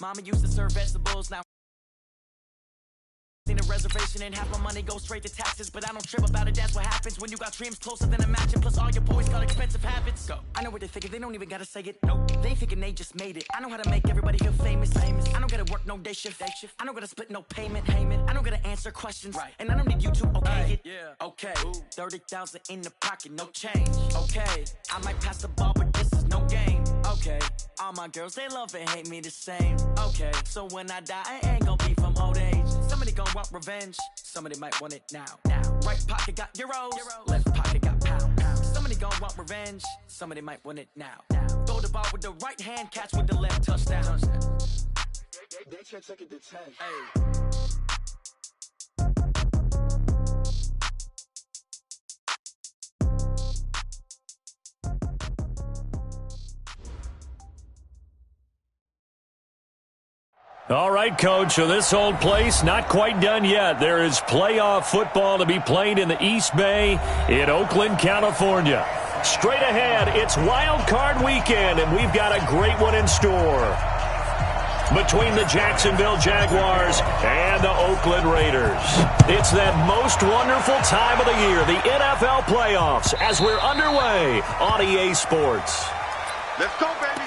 Mama used to serve vegetables, now a reservation and half my money goes straight to taxes. But I don't trip about it, that's what happens when you got dreams closer than a matching. Plus all your boys got expensive habits. Go. I know what they're thinking, they don't even gotta say it. Nope. They thinking they just made it. I know how to make everybody feel famous. I don't gotta work no day shift. I don't gotta split no payment. I don't gotta answer questions. Right. And I don't need you to okay it. Yeah. Okay. 30,000 in the pocket, no change. Okay. I might pass the ball, but this is no game. Okay. All my girls, they love and hate me the same. Okay. So when I die, I ain't gonna be from old age. Somebody gon' want revenge. Somebody might want it now. Right pocket got euros. Left pocket got pounds. Somebody gon' want revenge. Somebody might want it now. Throw the ball with the right hand, catch with the left, touchdown. They can't take it to 10. Hey. All right, Coach, so this old place not quite done yet. There is playoff football to be played in the East Bay in Oakland, California. Straight ahead, it's Wild Card Weekend, and we've got a great one in store between the Jacksonville Jaguars and the Oakland Raiders. It's that most wonderful time of the year, the NFL playoffs, as we're underway on EA Sports. Let's go, baby.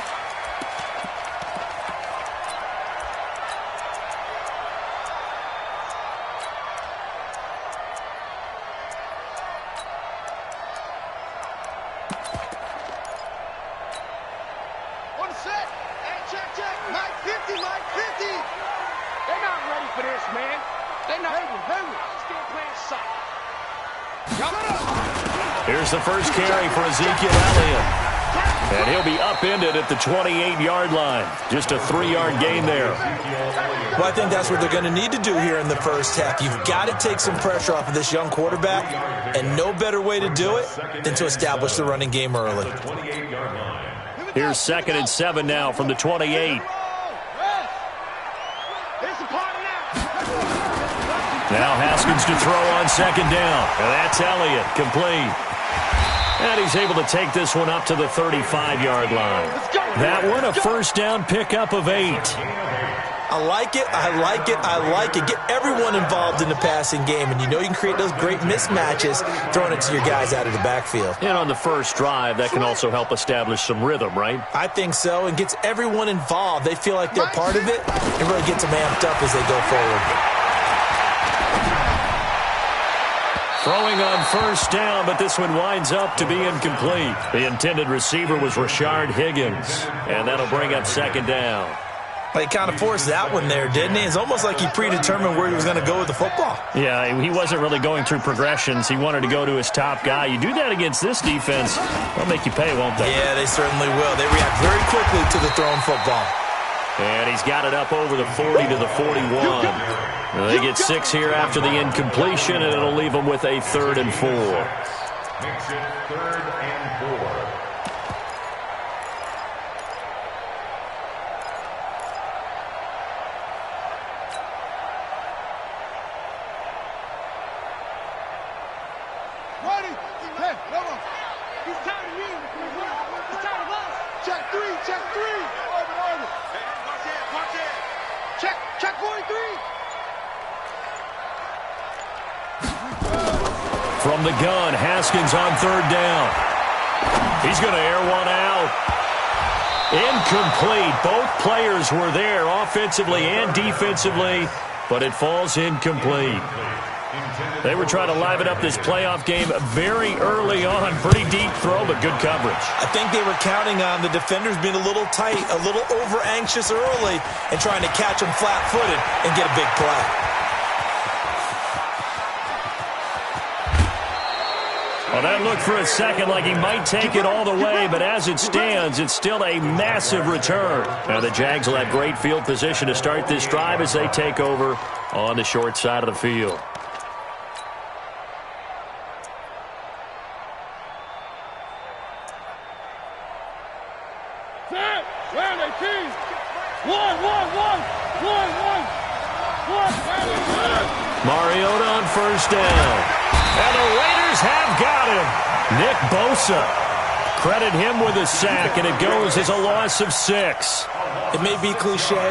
Here's the first carry for Ezekiel Elliott. And he'll be upended at the 28-yard line. Just a 3-yard gain there. Well, I think that's what they're going to need to do here in the first half. You've got to take some pressure off of this young quarterback, and no better way to do it than to establish the running game early. Here's 2nd and 7 now from the 28. Now Haskins to throw on 2nd down. And that's Elliott, complete. And he's able to take this one up to the 35-yard line. That one, a first down pickup of 8. I like it, I like it, I like it. Get everyone involved in the passing game, and you know you can create those great mismatches throwing it to your guys out of the backfield. And on the first drive, that can also help establish some rhythm, right? I think so, and gets everyone involved. They feel like they're part of it, and really gets them amped up as they go forward. Throwing on first down, but this one winds up to be incomplete. The intended receiver was Rashard Higgins, and that'll bring up 2nd down. Well, he kind of forced that one there, didn't he? It's almost like he predetermined where he was going to go with the football. Yeah, he wasn't really going through progressions. He wanted to go to his top guy. You do that against this defense, they'll make you pay, won't they? Yeah, they certainly will. They react very quickly to the thrown football. And he's got it up over the 40 to the 41. They get 6 here after the incompletion, and it'll leave them with a 3rd and 4. Makes it 3rd and 4. Ready? Hey, come on. He's tired of you. He's tired of us. Check 3, check 3. Over. Hey, watch it. Check 43. From the gun, Haskins on 3rd down. He's going to air one out. Incomplete. Both players were there offensively and defensively, but it falls incomplete. They were trying to liven up this playoff game very early on. Pretty deep throw, but good coverage. I think they were counting on the defenders being a little tight, a little over-anxious early, and trying to catch them flat-footed and get a big play. Well, that looked for a second like he might take it all the way, but as it stands, it's still a massive return. Now the Jags will have great field position to start this drive as they take over on the short side of the field. Mariota on first down. And the Raiders have got him. Nick Bosa. Credit him with a sack, and it goes as a loss of 6. It may be cliche,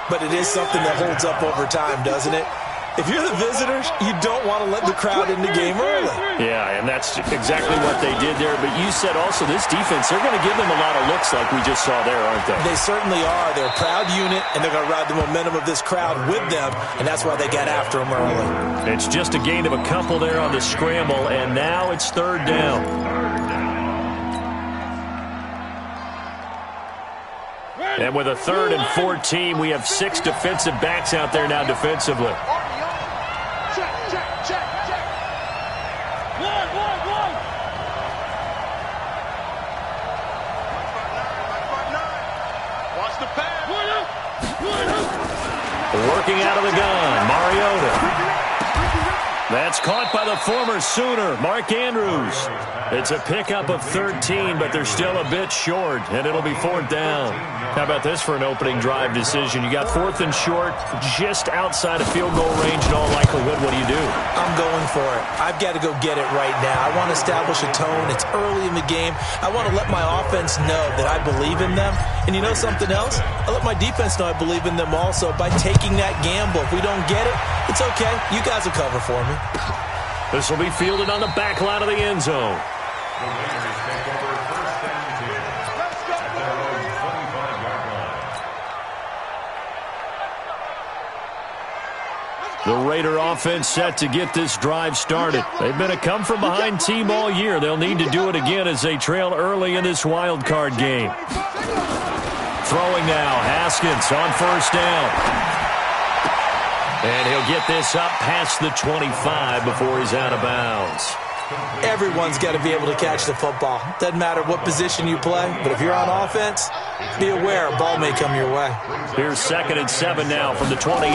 but it is something that holds up over time, doesn't it? If you're the visitors, you don't want to let the crowd in the game early. Yeah, and that's exactly what they did there. But you said also this defense, they're going to give them a lot of looks like we just saw there, aren't they? They certainly are. They're a proud unit, and they're going to ride the momentum of this crowd with them, and that's why they got after them early. It's just a gain of a couple there on the scramble, and now it's 3rd down. And with a 3rd and 14, we have 6 defensive backs out there now defensively. Working out of the gun, Mariota. That's caught by the former Sooner, Mark Andrews. It's a pickup of 13, but they're still a bit short, and it'll be 4th down. How about this for an opening drive decision? You got 4th and short, just outside of field goal range in all likelihood. What do you do? I'm going for it. I've got to go get it right now. I want to establish a tone. It's early in the game. I want to let my offense know that I believe in them. And you know something else? I let my defense know I believe in them also by taking that gamble. If we don't get it, it's okay. You guys will cover for me. This will be fielded on the back line of the end zone. The Raiders take over 1st and 10 at their own 25-yard line. The Raider offense set to get this drive started. They've been a come-from-behind team all year. They'll need to do it again as they trail early in this wild card game. Throwing now, Haskins on 1st down. And he'll get this up past the 25 before he's out of bounds. Everyone's got to be able to catch the football. Doesn't matter what position you play, but if you're on offense, be aware a ball may come your way. Here's 2nd and 7 now from the 28.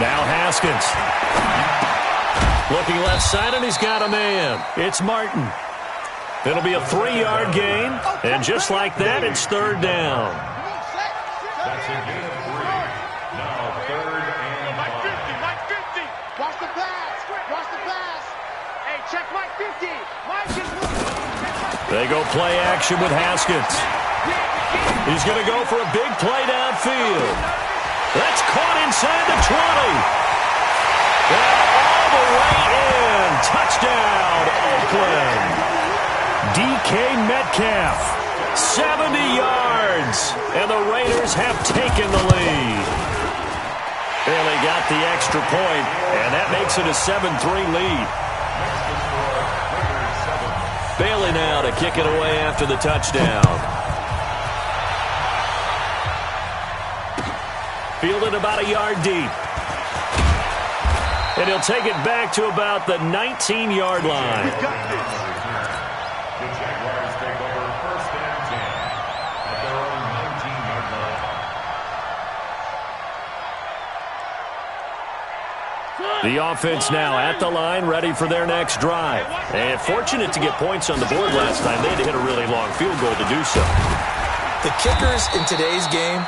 Now Haskins. Looking left side, and he's got a man. It's Martin. It'll be a 3-yard gain, and just like that, it's 3rd down. That's a gain of 3. Now 3rd and 5. Mike 50. Watch the pass. Watch the pass. Hey, check Mike 50. They go play action with Haskins. He's going to go for a big play downfield. That's caught inside the 20. And all the way in. Touchdown, Oakland. DK Metcalf, 70 yards, and the Raiders have taken the lead. Barely got the extra point, and that makes it a 7-3 lead. Bailey now to kick it away after the touchdown. Fielded about a yard deep. And he'll take it back to about the 19-yard line. The Jaguars take over 1st and 10 at their own 19-yard line. The offense now at the line, ready for their next drive. And fortunate to get points on the board last time. They had to hit a really long field goal to do so. The kickers in today's game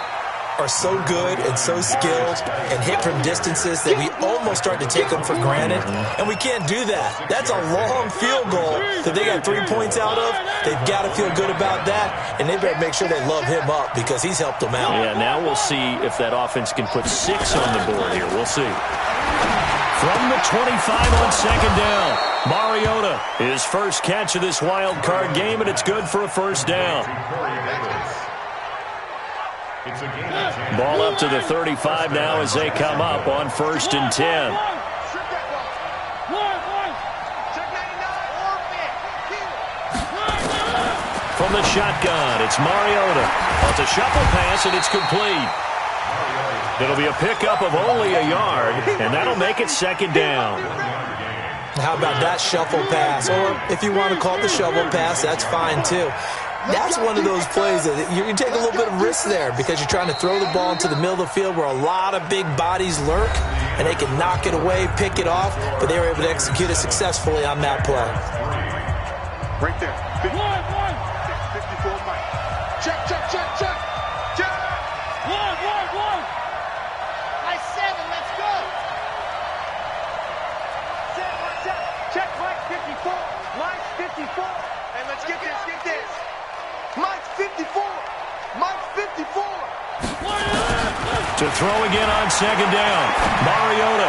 are so good and so skilled and hit from distances that we almost start to take them for granted, and we can't do that. That's a long field goal that they got 3 points out of. They've got to feel good about that, and they better make sure they love him up because he's helped them out. Yeah, now we'll see if that offense can put 6 on the board here. We'll see. From the 25 on 2nd down, Mariota, his first catch of this wild card game, and it's good for a 1st down. Ball up to the 35 now as they come up on 1st and 10. From the shotgun, it's Mariota. It's a shuffle pass, and it's complete. It'll be a pickup of only a yard, and that'll make it 2nd down. How about that shuffle pass? Or if you want to call it the shovel pass, that's fine too. That's one of those plays that you take a little bit of risk there because you're trying to throw the ball into the middle of the field where a lot of big bodies lurk, and they can knock it away, pick it off, but they were able to execute it successfully on that play. Right there. 54 Mike. Check. Nice 7, let's go. Check Mike 54. Mike 54. And let's get this. To throw again on second down. Mariota.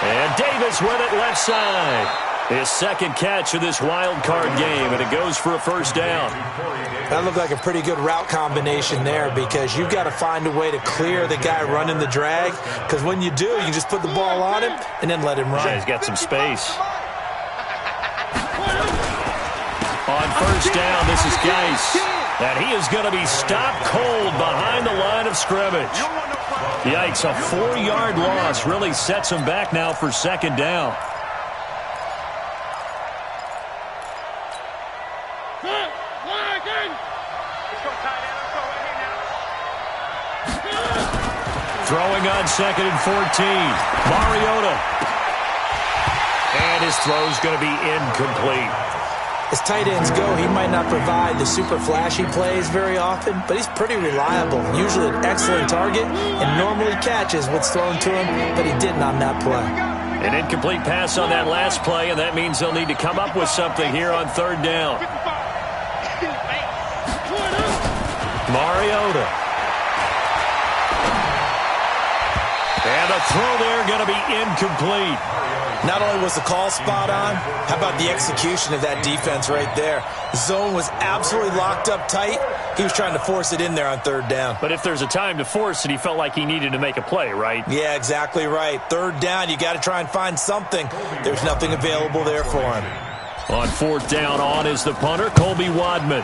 And Davis with it left side. His second catch of this wild card game, and it goes for a first down. That looked like a pretty good route combination there, because you've got to find a way to clear the guy running the drag, because when you do, you just put the ball on him and then let him run. Yeah, he's got some space. On first down, this is Geis. And he is going to be stopped cold behind the line of scrimmage. Yikes, a 4-yard loss really sets him back now for second down. Throwing on second and 14. Mariota. And his throw's going to be incomplete. As tight ends go, he might not provide the super flashy plays very often, but he's pretty reliable. Usually an excellent target and normally catches what's thrown to him, but he didn't on that play. An incomplete pass on that last play, and that means they'll need to come up with something here on third down. Mariota. And the throw there going to be incomplete. Not only was the call spot on, how about the execution of that defense right there? The zone was absolutely locked up tight. He was trying to force it in there on third down. But if there's a time to force it, he felt like he needed to make a play, right? Yeah, exactly right. Third down, you got to try and find something. There's nothing available there for him. On fourth down, on is the punter, Colby Wadman.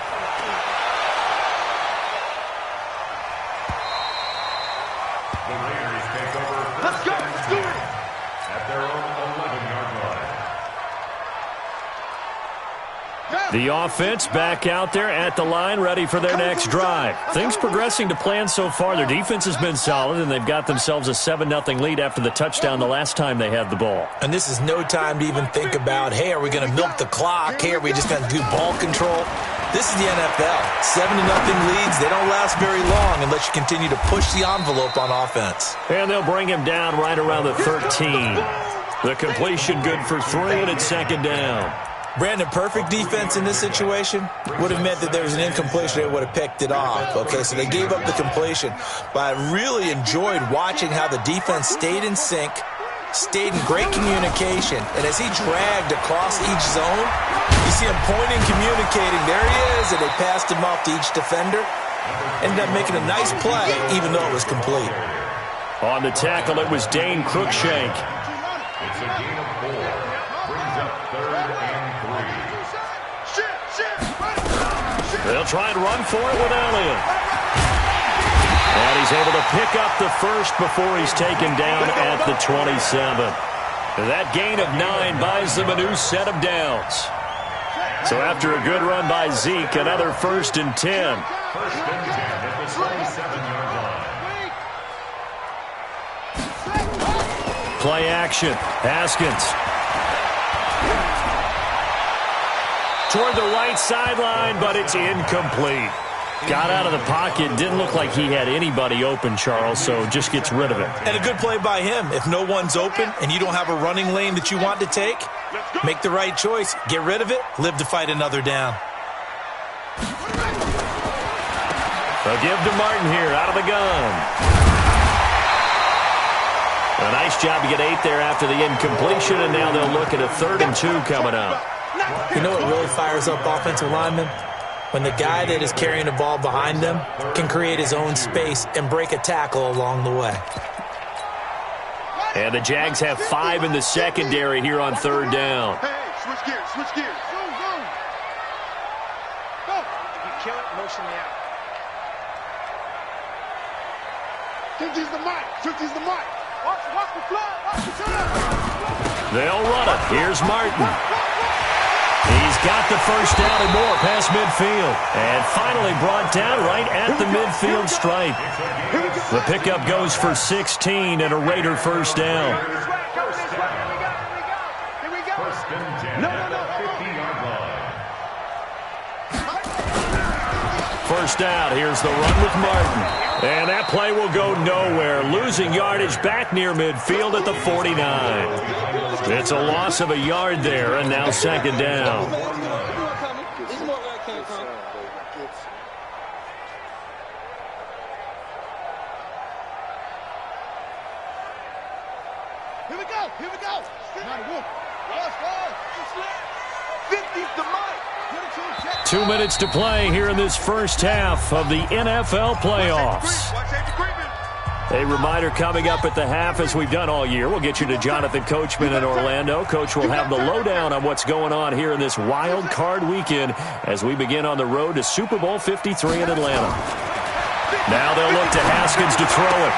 Let's go. Let's do it. At their own 11-yard line. The offense back out there at the line, ready for their next drive. Things progressing to plan so far. Their defense has been solid, and they've got themselves a 7-0 lead after the touchdown the last time they had the ball. And this is no time to even think about, hey, are we going to milk the clock? Hey, are we just going to do ball control? This is the NFL. 7-0 leads. They don't last very long unless you continue to push the envelope on offense. And they'll bring him down right around the 13. The completion good for 3, and it's second down. Brandon, perfect defense in this situation would have meant that there was an incompletion. They would have picked it off. Okay, so they gave up the completion. But I really enjoyed watching how the defense stayed in sync, stayed in great communication, and as he dragged across each zone, you see him pointing, communicating. There he is, and they passed him off to each defender. Ended up making a nice play, even though it was complete. On the tackle, it was Dane Cruikshank. It's a gain of 4. Brings up 3rd and 3. They'll try and run for it with Elliott. And he's able to pick up the first before he's taken down at the 27. That gain of 9 buys them a new set of downs. So after a good run by Zeke, another 1st and 10. 1st and 10 at the 27-yard line. Play action. Haskins. Toward the right sideline, but it's incomplete. Got out of the pocket. Didn't look like he had anybody open, Charles, so just gets rid of it. And a good play by him. If no one's open and you don't have a running lane that you want to take, make the right choice. Get rid of it. Live to fight another down. They'll give to Martin here out of the gun. A nice job to get 8 there after the incompletion, and now they'll look at a 3rd and 2 coming up. You know what really fires up offensive linemen? When the guy that is carrying the ball behind them can create his own space and break a tackle along the way. And the Jags have 5 in the secondary here on 3rd down. Hey, switch gears, switch gears. Go, go. Go. If you kill it, motion me out. 50's the mic, 50's the mic. Watch the flood, watch the turn. They'll run it. Here's Martin. He's got the first down and more past midfield. And finally brought down right at the midfield stripe. The pickup goes for 16 and a Raider first down. Here we go. 1st and 10 at the 50-yard line. First down. Here's the run with Martin. And that play will go nowhere. Losing yardage back near midfield at the 49. It's a loss of a yard there, and now second down. Here we go. Here we go. Not a whoop. 50's the mic. 2 minutes to play here in this first half of the NFL playoffs. A reminder coming up at the half, as we've done all year. We'll get you to Jonathan Coachman in Orlando. Coach will have the lowdown on what's going on here in this wild card weekend as we begin on the road to Super Bowl 53 in Atlanta. Now they'll look to Haskins to throw it.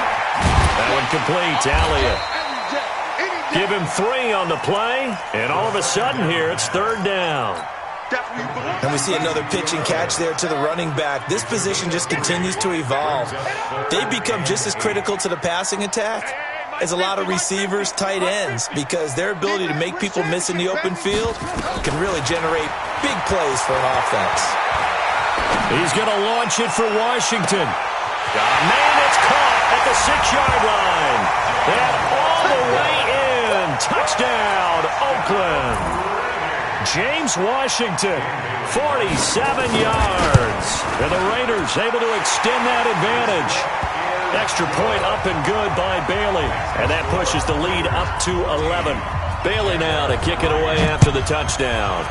That one complete. Elliott. Give him 3 on the play, and all of a sudden here it's third down. And we see another pitch and catch there to the running back. This position just continues to evolve. They become just as critical to the passing attack as a lot of receivers, tight ends, because their ability to make people miss in the open field can really generate big plays for an offense. He's going to launch it for Washington. Man, it's caught at the 6-yard line. And all the way in. Touchdown, Oakland. James Washington, 47 yards. And the Raiders able to extend that advantage. Extra point up and good by Bailey. And that pushes the lead up to 11. Bailey now to kick it away after the touchdown.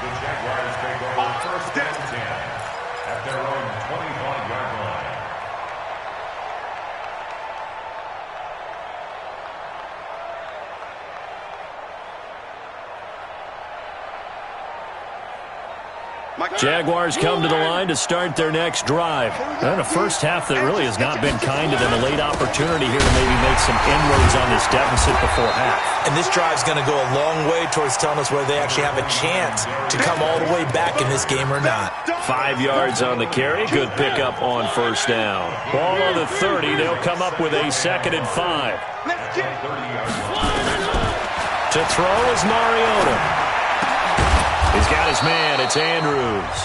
The Jaguars take over first and 10 at their own 25-yard line. Jaguars come to the line to start their next drive. And a first half that really has not been kind to them. A late opportunity here to maybe make some inroads on this deficit before half. And this drive's going to go a long way towards telling us whether they actually have a chance to come all the way back in this game or not. 5 yards on the carry. Good pickup on first down. Ball on the 30. They'll come up with a 2nd and 5. To throw is Mariota. He's got his man. It's Andrews.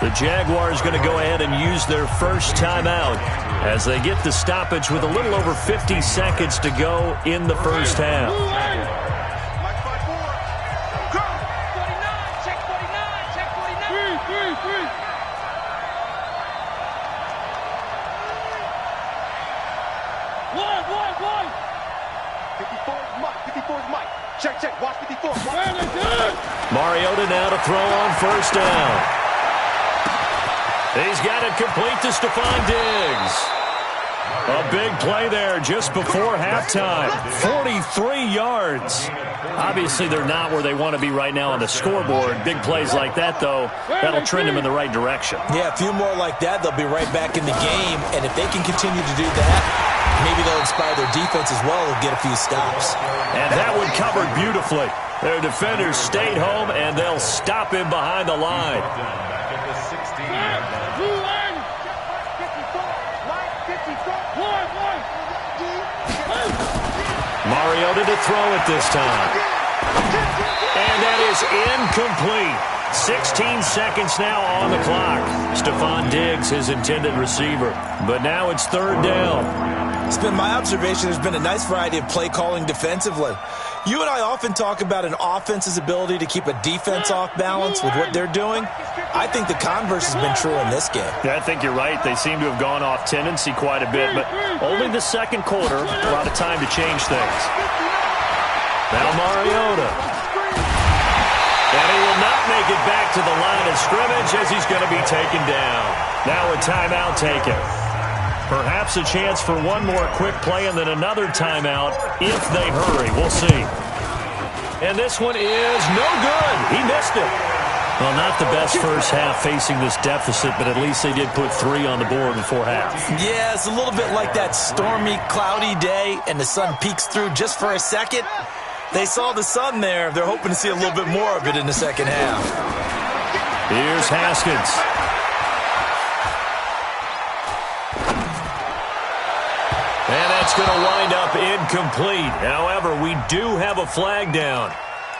The Jaguars going to go ahead and use their first timeout as they get the stoppage with a little over 50 seconds to go in the first half. Check, watch 54. Mariota now to throw on first down. He's got it complete to Stephon Diggs. A big play there just before halftime. 43 yards. Obviously, they're not where they want to be right now on the scoreboard. Big plays like that, though, that'll trend them in the right direction. Yeah, a few more like that, they'll be right back in the game. And if they can continue to do that, maybe they'll inspire their defense as well and get a few stops. And that one covered beautifully. Their defenders stayed home, and they'll stop him behind the line. Mariota to throw it this time. And that is incomplete. 16 seconds now on the clock. Stephon Diggs, his intended receiver. But now it's third down. It's been my observation there's been a nice variety of play calling defensively. You and I often talk about an offense's ability to keep a defense off balance with what they're doing. I think the converse has been true in this game. Yeah, I think you're right. They seem to have gone off tendency quite a bit, but only the second quarter, a lot of time to change things. Now Mariota. And he will not make it back to the line of scrimmage as he's going to be taken down. Now a timeout taken. Perhaps a chance for one more quick play and then another timeout if they hurry. We'll see. And this one is no good. He missed it. Well, not the best first half facing this deficit, but at least they did put 3 on the board before half. Yeah, it's a little bit like that stormy, cloudy day, and the sun peeks through just for a second. They saw the sun there. They're hoping to see a little bit more of it in the second half. Here's Haskins. And that's going to wind up incomplete. However, we do have a flag down.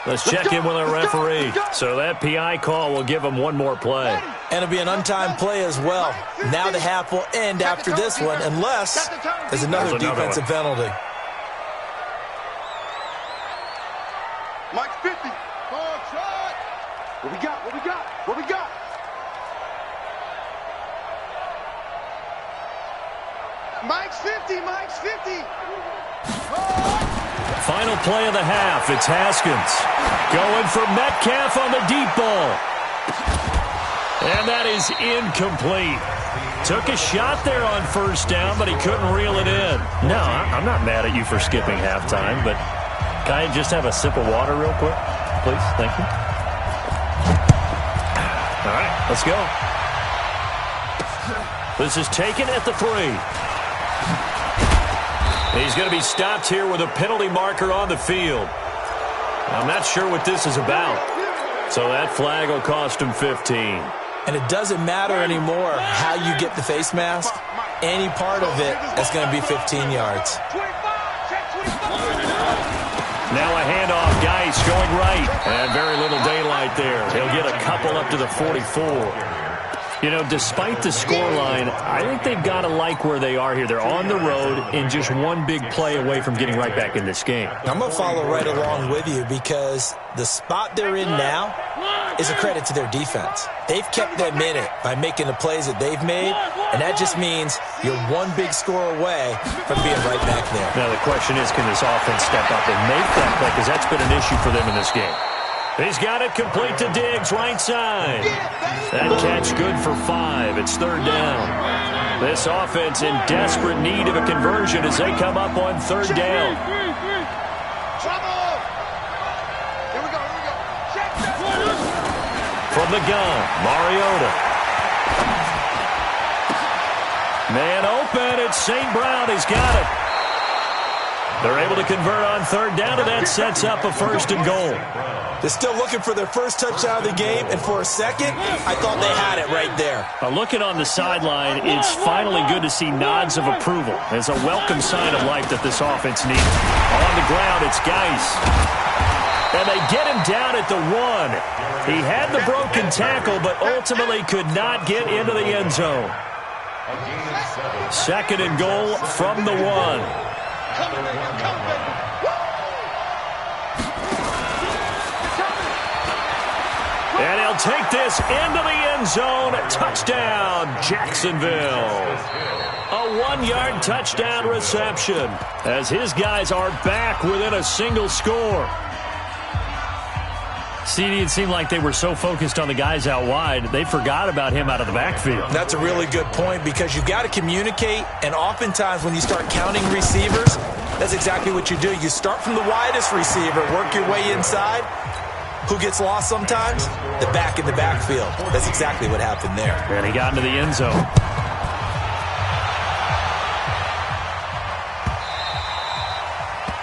Let's check in with our referee. So that PI call will give him one more play. And it'll be an untimed play as well. Now the half will end after this one, unless there's another defensive penalty. Mike 50. What we got? What we got? What we got? Mike's 50, Mike's 50. Final play of the half. It's Haskins going for Metcalf on the deep ball. And that is incomplete. Took a shot there on first down, but he couldn't reel it in. No, I'm not mad at you for skipping halftime, but can I just have a sip of water real quick, please? Thank you. All right, let's go. This is taken at the 3. He's going to be stopped here with a penalty marker on the field. I'm not sure what this is about. So that flag will cost him 15. And it doesn't matter anymore how you get the face mask. Any part of it is going to be 15 yards. Now a handoff. Geis going right. And very little daylight there. He'll get a couple up to the 44. You know, despite the scoreline, I think they've got to like where they are here. They're on the road and just one big play away from getting right back in this game. I'm going to follow right along with you because the spot they're in now is a credit to their defense. They've kept them in it by making the plays that they've made, and that just means you're one big score away from being right back there. Now the question is, can this offense step up and make that play? Because that's been an issue for them in this game. He's got it complete to Diggs, right side. That catch good for 5. It's third down. This offense in desperate need of a conversion as they come up on third down. From the gun, Mariota. Man open, it's St. Brown. He's got it. They're able to convert on third down, and that sets up a 1st and goal. They're still looking for their first touchdown of the game, and for a second, I thought they had it right there. Looking on the sideline, it's finally good to see nods of approval. It's a welcome sign of life that this offense needs. On the ground, it's Geis. And they get him down at the 1. He had the broken tackle, but ultimately could not get into the end zone. 2nd and goal from the 1. And he'll take this into the end zone. Touchdown, Jacksonville. A 1-yard touchdown reception as his guys are back within a single score. CD, it seemed like they were so focused on the guys out wide, they forgot about him out of the backfield. That's a really good point because you've got to communicate, and oftentimes when you start counting receivers, that's exactly what you do. You start from the widest receiver, work your way inside. Who gets lost sometimes? The back in the backfield. That's exactly what happened there. And he got into the end zone.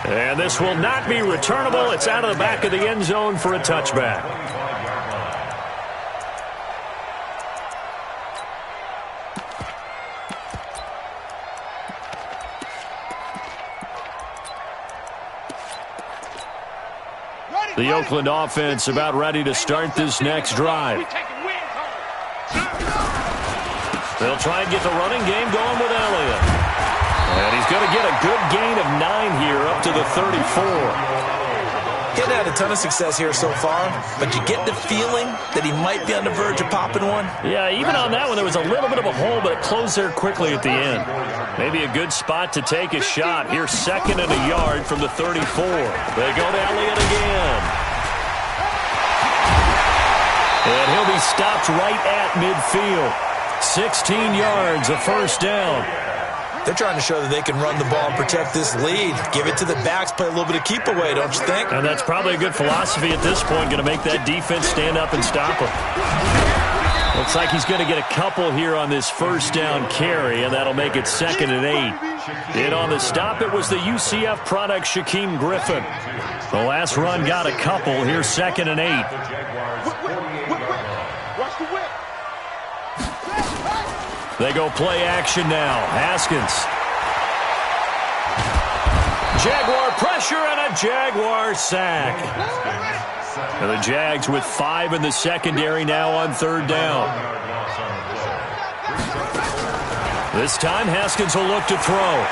And this will not be returnable. It's out of the back of the end zone for a touchback. The Oakland offense about ready to start this next drive. They'll try and get the running game going with Elliott. And he's going to get a good gain of 9 here up to the 34. He's had a ton of success here so far, but you get the feeling that he might be on the verge of popping one. Yeah, even on that one, there was a little bit of a hole, but it closed there quickly at the end. Maybe a good spot to take a shot. Here's 2nd and a yard from the 34. They go to Elliott again. And he'll be stopped right at midfield. 16 yards, a 1st down. They're trying to show that they can run the ball and protect this lead. Give it to the backs, play a little bit of keep away, don't you think? And that's probably a good philosophy at this point, going to make that defense stand up and stop him. Looks like he's going to get a couple here on this 1st down carry, and that'll make it 2nd and 8. And on the stop, it was the UCF product, Shaquem Griffin. The last run got a couple. Here's 2nd and 8. Watch the whip. They go play action now. Haskins. Jaguar pressure and a Jaguar sack. And the Jags with 5 in the secondary now on 3rd down. This time Haskins will look to throw.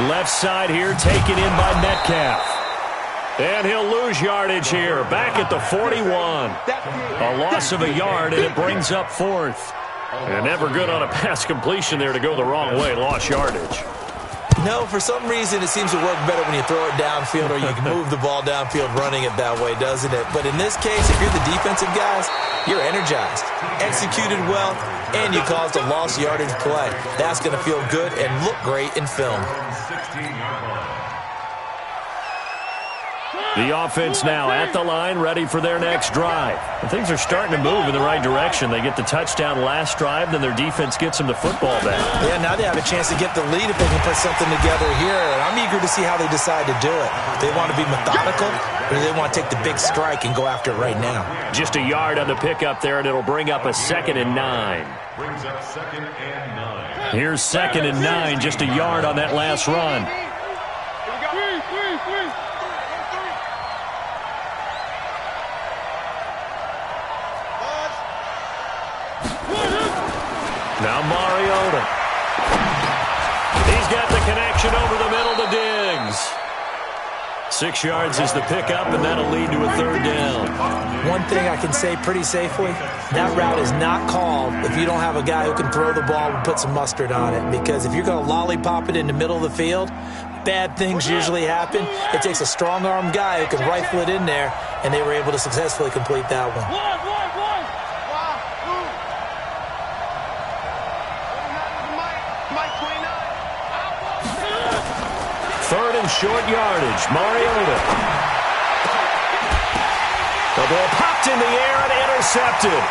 Left side here taken in by Metcalf. And he'll lose yardage here, back at the 41. A loss of a yard, and it brings up 4th. And never good on a pass completion there to go the wrong way. Lost yardage. No, for some reason it seems to work better when you throw it downfield or you can move the ball downfield running it that way, doesn't it? But in this case, if you're the defensive guys, you're energized, executed well, and you caused a lost yardage play. That's going to feel good and look great in film. The offense now at the line, ready for their next drive. And things are starting to move in the right direction. They get the touchdown last drive, then their defense gets them the football back. Yeah, now they have a chance to get the lead if they can put something together here. And I'm eager to see how they decide to do it. They want to be methodical, or do they want to take the big strike and go after it right now? Just a yard on the pickup there, and it'll bring up a 2nd and 9. Brings up 2nd and 9. Here's 2nd and 9, just a yard on that last run. Now Mariota. He's got the connection over the middle to Diggs. 6 yards is the pickup, and that'll lead to a 3rd down. One thing I can say pretty safely, that route is not called if you don't have a guy who can throw the ball and put some mustard on it. Because if you're going to lollipop it in the middle of the field, bad things usually happen. It takes a strong-arm guy who can rifle it in there, and they were able to successfully complete that one. 3rd and short yardage. Mariota. The ball popped in the air and intercepted.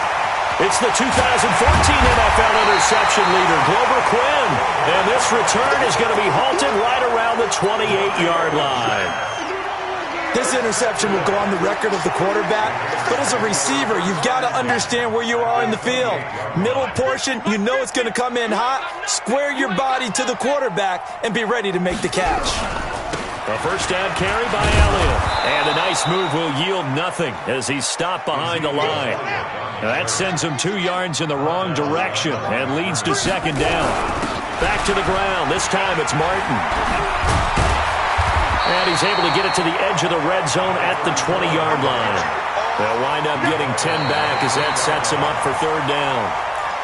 It's the 2014 NFL interception leader, Glover Quinn. And this return is going to be halted right around the 28-yard line. This interception will go on the record of the quarterback, but as a receiver, you've got to understand where you are in the field. Middle portion, you know it's going to come in hot. Square your body to the quarterback and be ready to make the catch. A first down carry by Elliott. And a nice move will yield nothing as he's stopped behind the line. Now that sends him 2 yards in the wrong direction and leads to 2nd down. Back to the ground. This time it's Martin. And he's able to get it to the edge of the red zone at the 20-yard line. They'll wind up getting 10 back as that sets him up for 3rd down.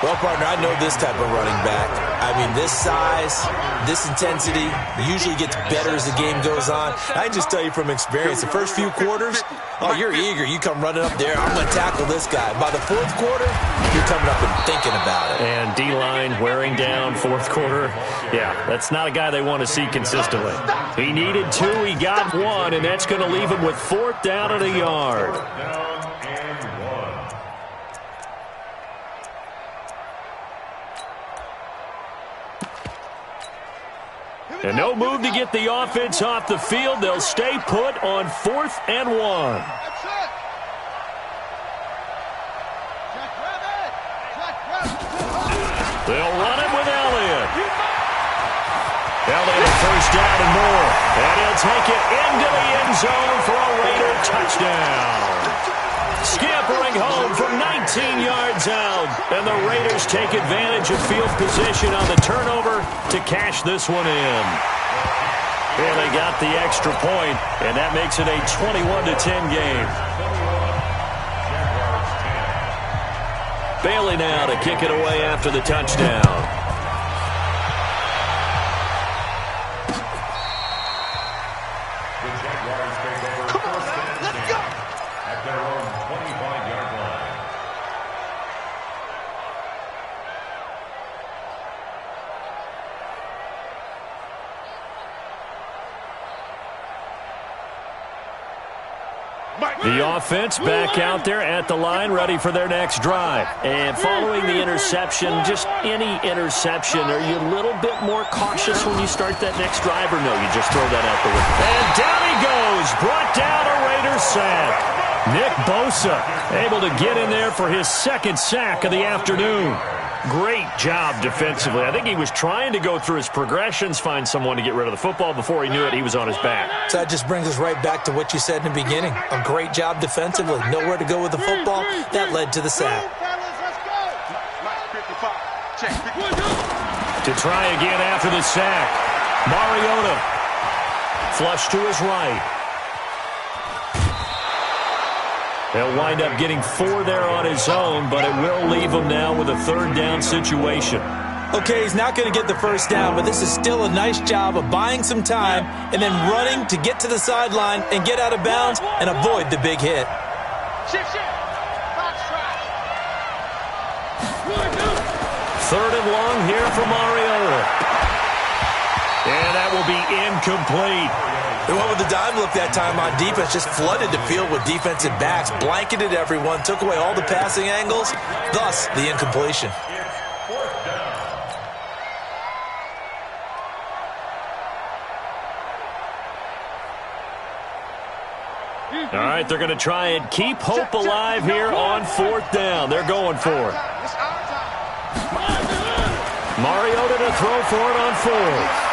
Well, partner, I know this type of running back. I mean, this size, this intensity usually gets better as the game goes on. I can just tell you from experience, the first few quarters, oh, you're eager. You come running up there, I'm going to tackle this guy. By the 4th quarter, you're coming up and thinking about it. And D-line wearing down 4th quarter. Yeah, that's not a guy they want to see consistently. He needed 2, he got 1, and that's going to leave him with 4th down and a yard. And no move to get the offense off the field. They'll stay put on 4th and 1. They'll run it with Elliott. Elliott first down and more. And he'll take it into the end zone for a Raider touchdown. Scampering home from 19 yards out. And the Raiders take advantage of field position on the turnover to cash this one in. And they got the extra point, and that makes it a 21-10 game. Bailey now to kick it away after the touchdown. The offense back out there at the line, ready for their next drive. And following the interception, just any interception, are you a little bit more cautious when you start that next drive, or no, you just throw that out the window? And down he goes, brought down a Raiders sack. Nick Bosa able to get in there for his 2nd sack of the afternoon. Great job defensively. I think he was trying to go through his progressions, find someone to get rid of the football. Before he knew it, he was on his back. So that just brings us right back to what you said in the beginning. A great job defensively. Nowhere to go with the football. That led to the sack. To try again after the sack. Mariota. Flush to his right. He'll wind up getting 4 there on his own, but it will leave him now with a third down situation. Okay, he's not going to get the first down, but this is still a nice job of buying some time and then running to get to the sideline and get out of bounds and avoid the big hit. Shift. Fox try. Third and long here for Mariota. And that will be incomplete. They went with the dime look that time on defense, just flooded the field with defensive backs, blanketed everyone, took away all the passing angles, thus the incompletion. All right, they're going to try and keep hope alive here on 4th down. They're going for it. Mariota to throw for it on 4th.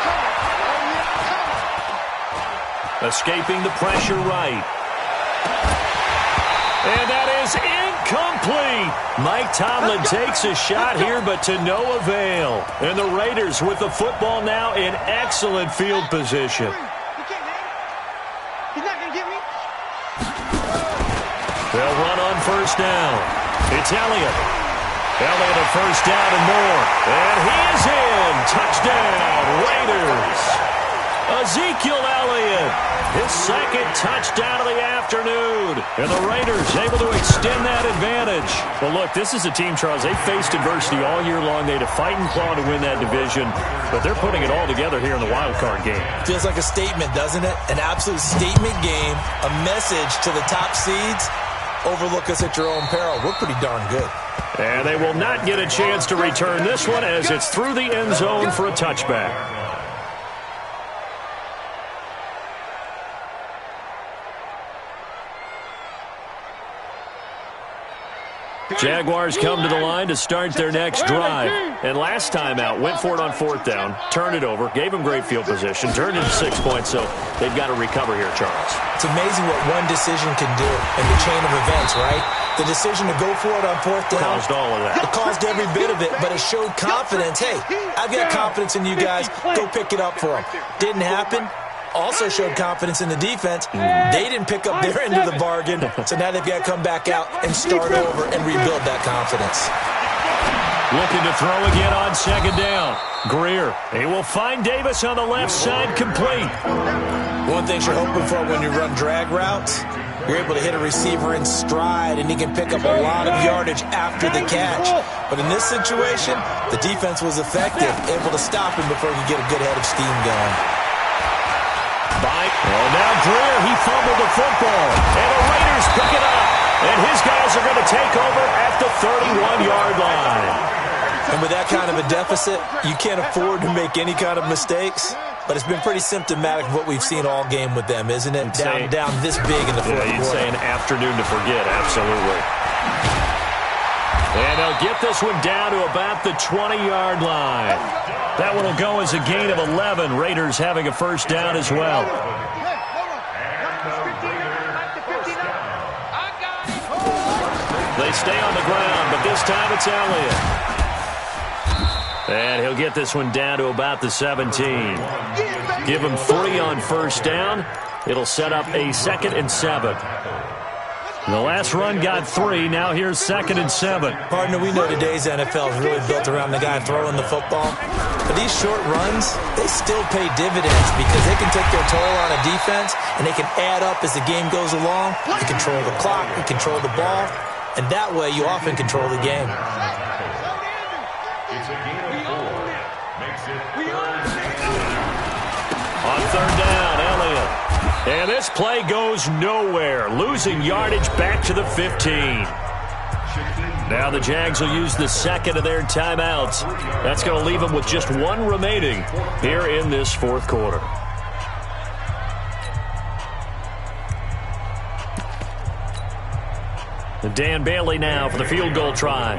Escaping the pressure right. And that is incomplete. Mike Tomlin takes a shot here, but to no avail. And the Raiders with the football now in excellent field position. They'll run on first down. It's Elliott. Elliott a first down and more. And he is in. Touchdown, Raiders. Ezekiel Elliott, his second touchdown of the afternoon. And the Raiders able to extend that advantage. Well, look, this is a team, Charles, they faced adversity all year long. They had to fight and claw to win that division, but they're putting it all together here in the wild card game. Feels like a statement, doesn't it? An absolute statement game, a message to the top seeds. Overlook us at your own peril. We're pretty darn good. And they will not get a chance to return this one as it's through the end zone for a touchback. Jaguars come to the line to start their next drive. And last time out, went for it on 4th down, turned it over, gave them great field position, turned it into 6 points, so they've got to recover here, Charles. It's amazing what one decision can do in the chain of events, right? The decision to go for it on 4th down. Caused all of that. It caused every bit of it, but it showed confidence. Hey, I've got confidence in you guys. Go pick it up for them. Didn't happen. Also showed confidence in the defense. They didn't pick up their end of the bargain, so now they've got to come back out and start over and rebuild that confidence. Looking to throw again on 2nd down. Greer, he will find Davis on the left side, complete. One thing you're hoping for when you run drag routes, you're able to hit a receiver in stride, and he can pick up a lot of yardage after the catch. But in this situation, the defense was effective, able to stop him before he could get a good head of steam going. And now Greer, he fumbled the football. And the Raiders pick it up. And his guys are going to take over at the 31-yard line. And with that kind of a deficit, you can't afford to make any kind of mistakes. But it's been pretty symptomatic of what we've seen all game with them, isn't it? Down this big in the fourth quarter. You'd say an afternoon to forget, absolutely. And they'll get this one down to about the 20-yard line. That one will go as a gain of 11. Raiders having a first down as well. They stay on the ground, but this time it's Elliott. And he'll get this one down to about the 17. Give him 3 on first down. It'll set up a 2nd and 7. The last run got 3. Now here's 2nd and 7. Partner, we know today's NFL is really built around the guy throwing the football. But these short runs, they still pay dividends because they can take their toll on a defense, and they can add up as the game goes along. You control the clock, you control the ball, and that way you often control the game. It's a gain of 4. Makes it 3rd. On 3rd down, Elliott. And this play goes nowhere. Losing yardage back to the 15. Now the Jags will use the 2nd of their timeouts. That's going to leave them with just 1 remaining here in this 4th quarter. And Dan Bailey now for the field goal try.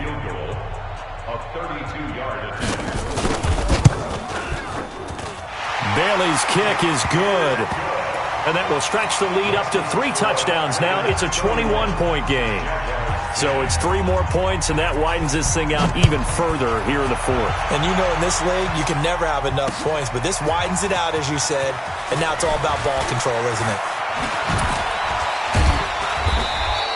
A 32-yard attempt. Bailey's kick is good. And that will stretch the lead up to 3 touchdowns now. It's a 21-point game. So it's 3 more points, and that widens this thing out even further here in the 4th. And you know in this league, you can never have enough points, but this widens it out, as you said, and now it's all about ball control, isn't it?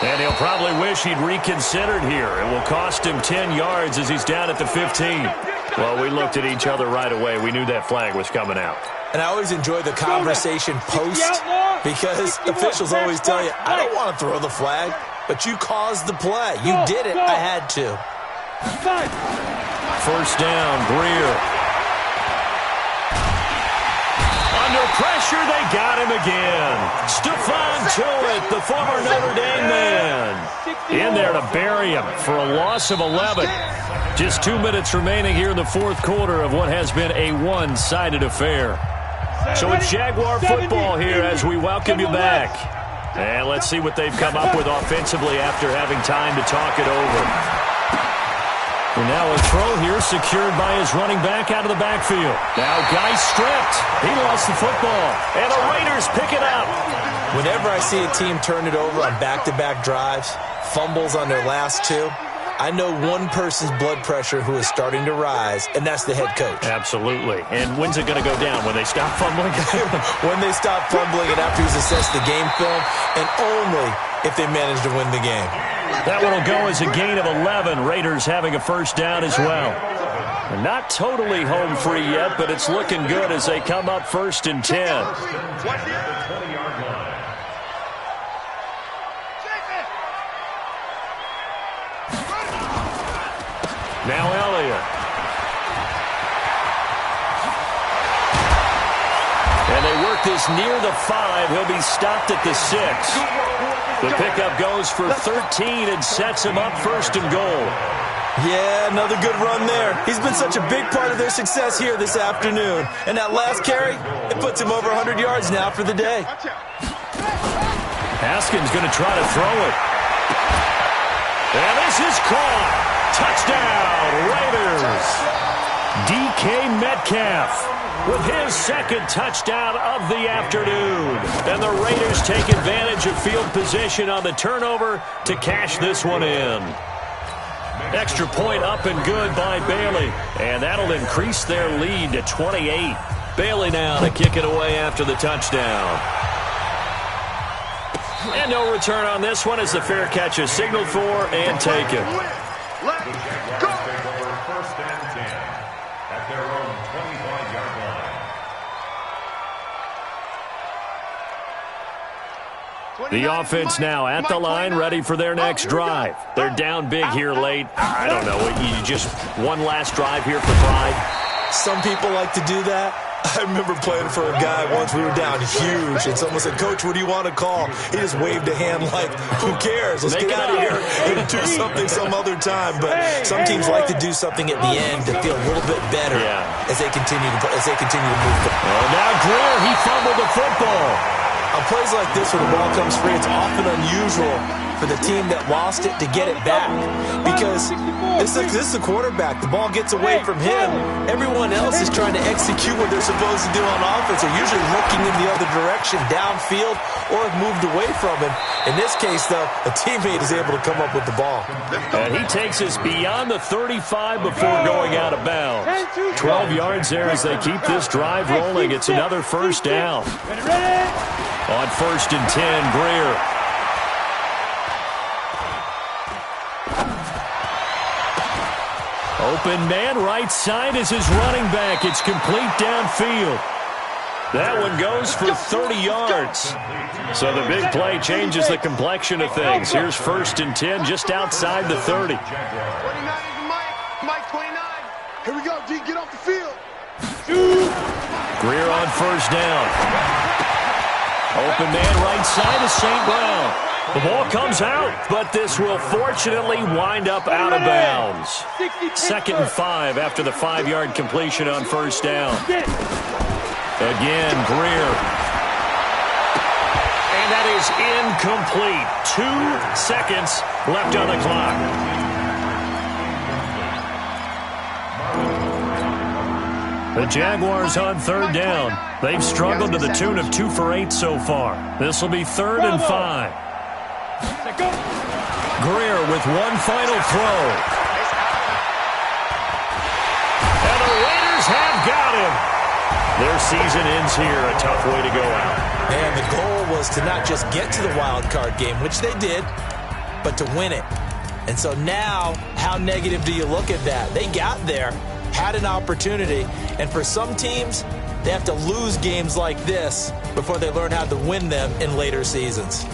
And he'll probably wish he'd reconsidered here. It will cost him 10 yards as he's down at the 15. Well, we looked at each other right away. We knew that flag was coming out. And I always enjoy the conversation post because officials always tell you, I don't want to throw the flag, but you caused the play. You did it. I had to. First down, Greer. Under pressure, they got him again. Stephon Tuitt, the former Notre Dame man, in there to bury him for a loss of 11. Just 2 minutes remaining here in the fourth quarter of what has been a one-sided affair. So it's Jaguar football here as we welcome you back. And let's see what they've come up with offensively after having time to talk it over. And now a throw here secured by his running back out of the backfield. Now Guy stripped. He lost the football. And the Raiders pick it up. Whenever I see a team turn it over on back-to-back drives, fumbles on their last two, I know one person's blood pressure who is starting to rise, and that's the head coach. Absolutely. And when's it going to go down? When they stop fumbling? When they stop fumbling and after he's assessed the game film, and only if they manage to win the game. That one will go as a gain of 11. Raiders having a first down as well. And not totally home free yet, but it's looking good as they come up first and 10. Now Elliott. And they work this near the 5. He'll be stopped at the 6. The pickup goes for 13 and sets him up first and goal. Yeah, another good run there. He's been such a big part of their success here this afternoon. And that last carry, it puts him over 100 yards now for the day. Haskins going to try to throw it. And this is caught. Touchdown, Raiders. DK Metcalf with his second touchdown of the afternoon. And the Raiders take advantage of field position on the turnover to cash this one in. Extra point up and good by Bailey. And that'll increase their lead to 28. Bailey now to kick it away after the touchdown. And no return on this one as the fair catch is signaled for and taken. The Jaguars take over first and 10 at their own 25-yard line. The offense now at the line, ready for their next drive. They're down big here late. I don't know, you just one last drive here for pride. Some people like to do that. I remember playing for a guy once. We were down huge, and someone said, "Coach, what do you want to call?" He just waved a hand like, "Who cares? Let's get out of here and do something some other time." But some teams like to do something at the end to feel a little bit better as they continue to move. And now Greer, he fumbled the football. On plays like this, when the ball comes free, it's often unusual for the team that lost it to get it back. Because this is the quarterback. The ball gets away from him. Everyone else is trying to execute what they're supposed to do on offense. They're usually looking in the other direction, downfield, or have moved away from him. In this case, though, a teammate is able to come up with the ball. And he takes us beyond the 35 before going out of bounds. 12 yards there as they keep this drive rolling. It's another first down. On first and 10, Greer. Open man, right side is his running back. It's complete downfield. That one goes for 30 yards. So the big play changes the complexion of things. Here's first and 10 just outside the 30. 29 is Mike 29. Here we go, G, get off the field. Greer on first down. Open man, right side is St. Brown. The ball comes out, but this will fortunately wind up out of bounds. 2nd and 5 after the 5-yard completion on first down. Again, Greer. And that is incomplete. 2 seconds left on the clock. The Jaguars on third down. They've struggled to the tune of 2 for 8 so far. This will be 3rd and 5. Greer with one final throw. And the Raiders have got him. Their season ends here. A tough way to go out. And the goal was to not just get to the wild card game, which they did, but to win it. And so now, how negative do you look at that? They got there, had an opportunity, and for some teams, they have to lose games like this before they learn how to win them in later seasons.